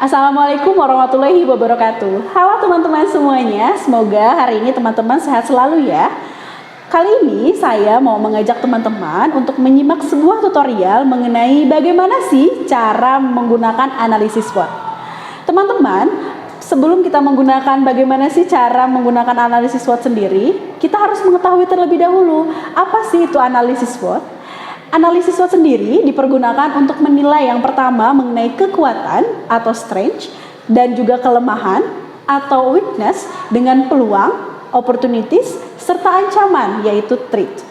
Assalamualaikum warahmatullahi wabarakatuh. Halo teman-teman semuanya, semoga hari ini teman-teman sehat selalu ya. Kali ini saya mau mengajak teman-teman untuk menyimak sebuah tutorial mengenai bagaimana sih cara menggunakan analisis SWOT. Teman-teman, sebelum kita menggunakan bagaimana sih cara menggunakan analisis SWOT sendiri, kita harus mengetahui terlebih dahulu apa sih itu analisis SWOT. Analisis SWOT sendiri dipergunakan untuk menilai yang pertama mengenai kekuatan atau strength dan juga kelemahan atau weakness dengan peluang, opportunities, serta ancaman yaitu threat.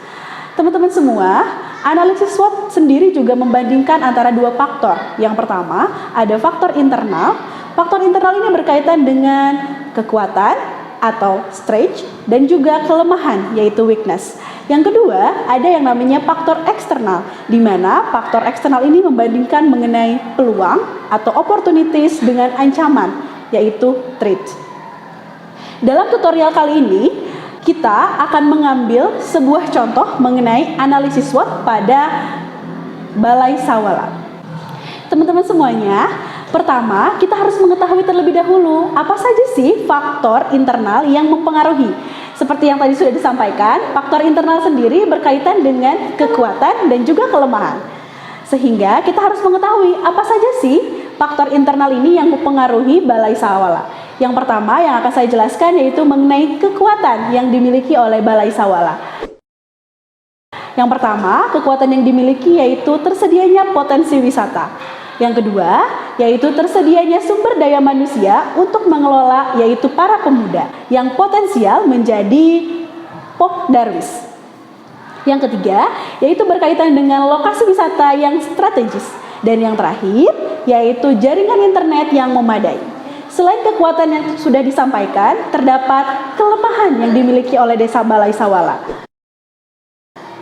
Teman-teman semua, analisis SWOT sendiri juga membandingkan antara dua faktor. Yang pertama ada faktor internal. Faktor internal ini berkaitan dengan kekuatan atau strength dan juga kelemahan yaitu weakness. Yang kedua, ada yang namanya faktor eksternal, di mana faktor eksternal ini membandingkan mengenai peluang atau opportunities dengan ancaman, yaitu threat. Dalam tutorial kali ini, kita akan mengambil sebuah contoh mengenai analisis SWOT pada Balai Sawala. Teman-teman semuanya, pertama kita harus mengetahui terlebih dahulu apa saja sih faktor internal yang mempengaruhi. Seperti yang tadi sudah disampaikan, faktor internal sendiri berkaitan dengan kekuatan dan juga kelemahan. Sehingga kita harus mengetahui apa saja sih faktor internal ini yang mempengaruhi Balai Sawala. Yang pertama yang akan saya jelaskan yaitu mengenai kekuatan yang dimiliki oleh Balai Sawala. Yang pertama, kekuatan yang dimiliki yaitu tersedianya potensi wisata. Yang kedua, yaitu tersedianya sumber daya manusia untuk mengelola, yaitu para pemuda yang potensial menjadi Pokdarwis. Yang ketiga, yaitu berkaitan dengan lokasi wisata yang strategis. Dan yang terakhir, yaitu jaringan internet yang memadai. Selain kekuatan yang sudah disampaikan, terdapat kelemahan yang dimiliki oleh Desa Balai Sawala.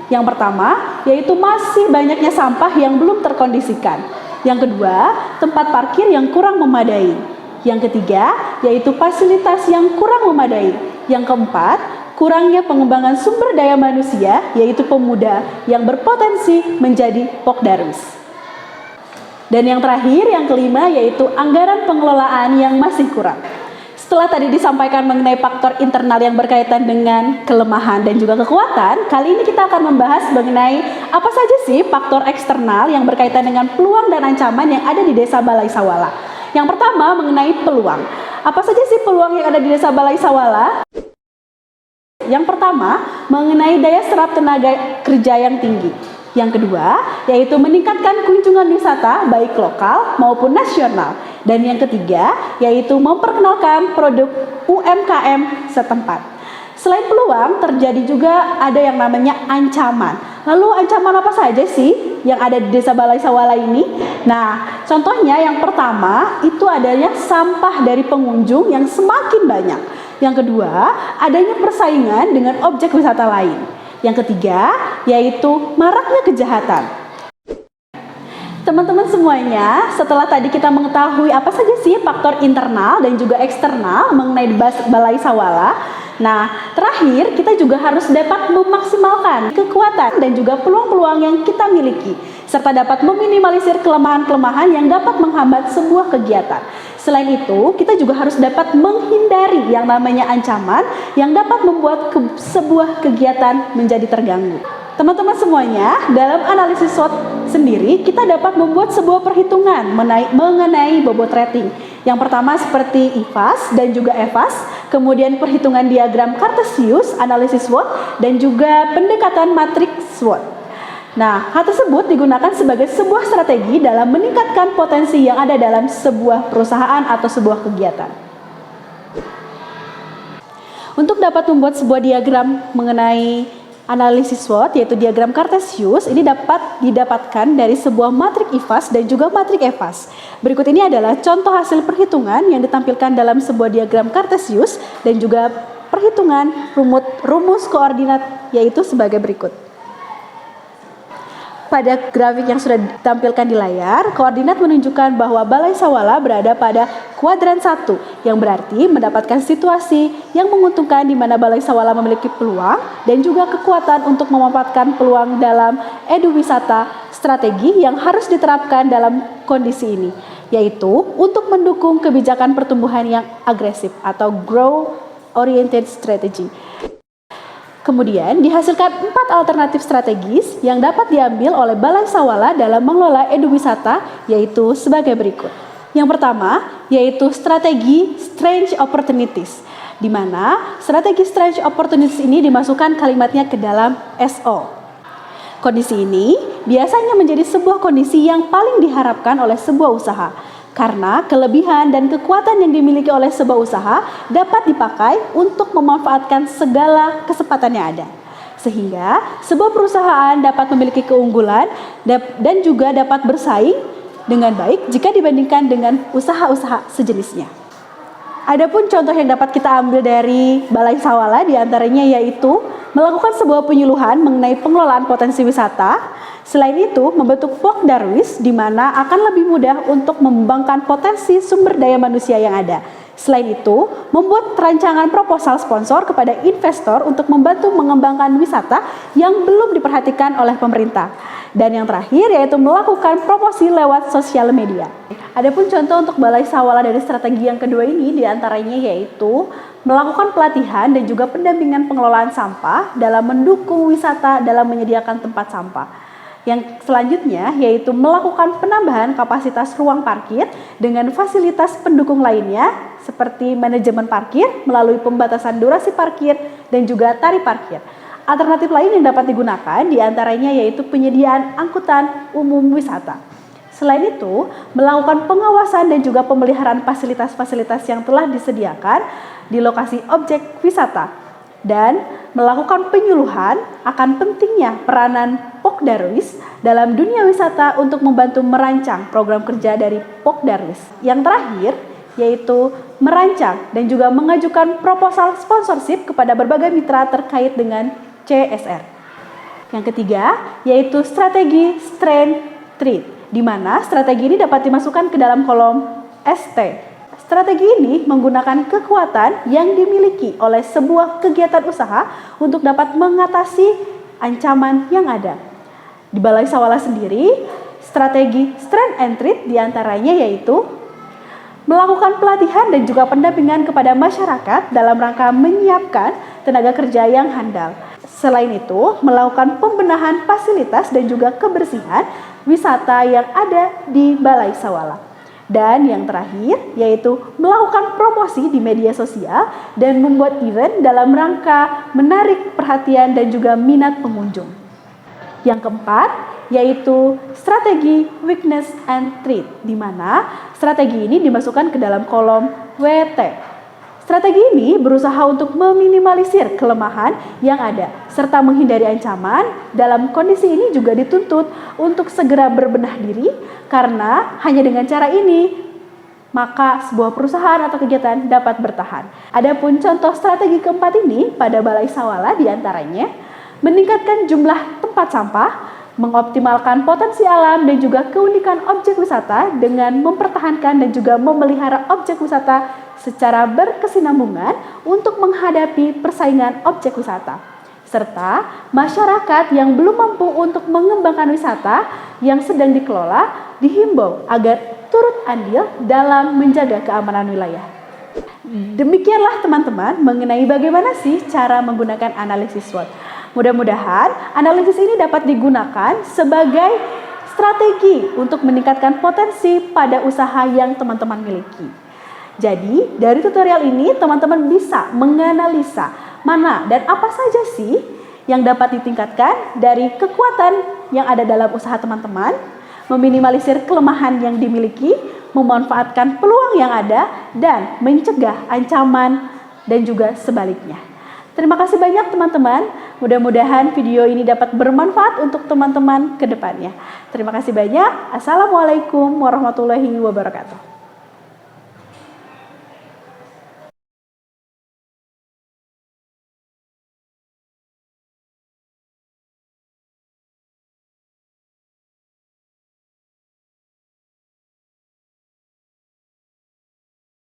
Yang pertama, yaitu masih banyaknya sampah yang belum terkondisikan. Yang kedua, tempat parkir yang kurang memadai. Yang ketiga, yaitu fasilitas yang kurang memadai. Yang keempat, kurangnya pengembangan sumber daya manusia, yaitu pemuda yang berpotensi menjadi Pokdarwis. Dan yang terakhir, yang kelima, yaitu anggaran pengelolaan yang masih kurang. Setelah tadi disampaikan mengenai faktor internal yang berkaitan dengan kelemahan dan juga kekuatan, kali ini kita akan membahas mengenai apa saja sih faktor eksternal yang berkaitan dengan peluang dan ancaman yang ada di Desa Balai Sawala. Yang pertama mengenai peluang. Apa saja sih peluang yang ada di Desa Balai Sawala? Yang pertama mengenai daya serap tenaga kerja yang tinggi. Yang kedua yaitu meningkatkan kunjungan wisata baik lokal maupun nasional. Dan yang ketiga, yaitu memperkenalkan produk UMKM setempat. Selain peluang, terjadi juga ada yang namanya ancaman. Lalu ancaman apa saja sih yang ada di Desa Balai Sawala ini? Nah, contohnya yang pertama, itu adanya sampah dari pengunjung yang semakin banyak. Yang kedua, adanya persaingan dengan objek wisata lain. Yang ketiga, yaitu maraknya kejahatan. Teman-teman semuanya, setelah tadi kita mengetahui apa saja sih faktor internal dan juga eksternal mengenai Balai Sawala, nah terakhir kita juga harus dapat memaksimalkan kekuatan dan juga peluang-peluang yang kita miliki, serta dapat meminimalisir kelemahan-kelemahan yang dapat menghambat sebuah kegiatan. Selain itu, kita juga harus dapat menghindari yang namanya ancaman yang dapat membuat sebuah kegiatan menjadi terganggu. Teman-teman semuanya, dalam analisis SWOT sendiri, kita dapat membuat sebuah perhitungan mengenai bobot rating. Yang pertama seperti IFAS dan juga EFAS, kemudian perhitungan diagram Cartesius, analisis SWOT, dan juga pendekatan matriks SWOT. Nah, hal tersebut digunakan sebagai sebuah strategi dalam meningkatkan potensi yang ada dalam sebuah perusahaan atau sebuah kegiatan. Untuk dapat membuat sebuah diagram mengenai analisis SWOT, yaitu diagram Cartesius, ini dapat didapatkan dari sebuah matrik IFAS dan juga matrik EFAS. Berikut ini adalah contoh hasil perhitungan yang ditampilkan dalam sebuah diagram Cartesius dan juga perhitungan rumus koordinat, yaitu sebagai berikut. Pada grafik yang sudah ditampilkan di layar, koordinat menunjukkan bahwa Balai Sawala berada pada kuadran 1, yang berarti mendapatkan situasi yang menguntungkan di mana Balai Sawala memiliki peluang dan juga kekuatan untuk memanfaatkan peluang dalam eduwisata strategi yang harus diterapkan dalam kondisi ini, yaitu untuk mendukung kebijakan pertumbuhan yang agresif atau growth oriented strategy. Kemudian dihasilkan 4 alternatif strategis yang dapat diambil oleh Balai Sawala dalam mengelola eduwisata, yaitu sebagai berikut. Yang pertama yaitu strategi strange opportunities, di mana strategi strange opportunities ini dimasukkan kalimatnya ke dalam SO. Kondisi ini biasanya menjadi sebuah kondisi yang paling diharapkan oleh sebuah usaha, karena kelebihan dan kekuatan yang dimiliki oleh sebuah usaha dapat dipakai untuk memanfaatkan segala kesempatan yang ada. Sehingga sebuah perusahaan dapat memiliki keunggulan dan juga dapat bersaing dengan baik jika dibandingkan dengan usaha-usaha sejenisnya. Adapun contoh yang dapat kita ambil dari Balai Sawala diantaranya yaitu melakukan sebuah penyuluhan mengenai pengelolaan potensi wisata. Selain itu, membentuk Pokdarwis di mana akan lebih mudah untuk mengembangkan potensi sumber daya manusia yang ada. Selain itu, membuat rancangan proposal sponsor kepada investor untuk membantu mengembangkan wisata yang belum diperhatikan oleh pemerintah. Dan yang terakhir yaitu melakukan promosi lewat sosial media. Adapun contoh untuk Balai Sawala dari strategi yang kedua ini diantaranya yaitu melakukan pelatihan dan juga pendampingan pengelolaan sampah dalam mendukung wisata dalam menyediakan tempat sampah. Yang selanjutnya yaitu melakukan penambahan kapasitas ruang parkir dengan fasilitas pendukung lainnya seperti manajemen parkir melalui pembatasan durasi parkir dan juga tarif parkir. Alternatif lain yang dapat digunakan diantaranya yaitu penyediaan angkutan umum wisata. Selain itu, melakukan pengawasan dan juga pemeliharaan fasilitas-fasilitas yang telah disediakan di lokasi objek wisata dan melakukan penyuluhan akan pentingnya peranan Pokdarwis dalam dunia wisata untuk membantu merancang program kerja dari Pokdarwis. Yang terakhir yaitu merancang dan juga mengajukan proposal sponsorship kepada berbagai mitra terkait dengan CSR. Yang ketiga yaitu strategi strength trade, di mana strategi ini dapat dimasukkan ke dalam kolom ST. Strategi ini menggunakan kekuatan yang dimiliki oleh sebuah kegiatan usaha untuk dapat mengatasi ancaman yang ada. Di Balai Sawala sendiri, strategi strength and trade diantaranya yaitu melakukan pelatihan dan juga pendampingan kepada masyarakat dalam rangka menyiapkan tenaga kerja yang handal. Selain itu, melakukan pembenahan fasilitas dan juga kebersihan wisata yang ada di Balai Sawala. Dan yang terakhir yaitu melakukan promosi di media sosial dan membuat event dalam rangka menarik perhatian dan juga minat pengunjung. Yang keempat yaitu strategi weakness and threat, di mana strategi ini dimasukkan ke dalam kolom WT. Strategi ini berusaha untuk meminimalisir kelemahan yang ada serta menghindari ancaman. Dalam kondisi ini juga dituntut untuk segera berbenah diri karena hanya dengan cara ini maka sebuah perusahaan atau kegiatan dapat bertahan. Adapun contoh strategi keempat ini pada Balai Sawala diantaranya meningkatkan jumlah tempat sampah, mengoptimalkan potensi alam dan juga keunikan objek wisata dengan mempertahankan dan juga memelihara objek wisata secara berkesinambungan untuk menghadapi persaingan objek wisata. Serta masyarakat yang belum mampu untuk mengembangkan wisata yang sedang dikelola dihimbau agar turut andil dalam menjaga keamanan wilayah. Demikianlah teman-teman mengenai bagaimana sih cara menggunakan analisis SWOT. Mudah-mudahan analisis ini dapat digunakan sebagai strategi untuk meningkatkan potensi pada usaha yang teman-teman miliki. Jadi, dari tutorial ini teman-teman bisa menganalisa mana dan apa saja sih yang dapat ditingkatkan dari kekuatan yang ada dalam usaha teman-teman, meminimalisir kelemahan yang dimiliki, memanfaatkan peluang yang ada, dan mencegah ancaman dan juga sebaliknya. Terima kasih banyak teman-teman. Mudah-mudahan video ini dapat bermanfaat untuk teman-teman ke depannya. Terima kasih banyak. Assalamualaikum warahmatullahi wabarakatuh.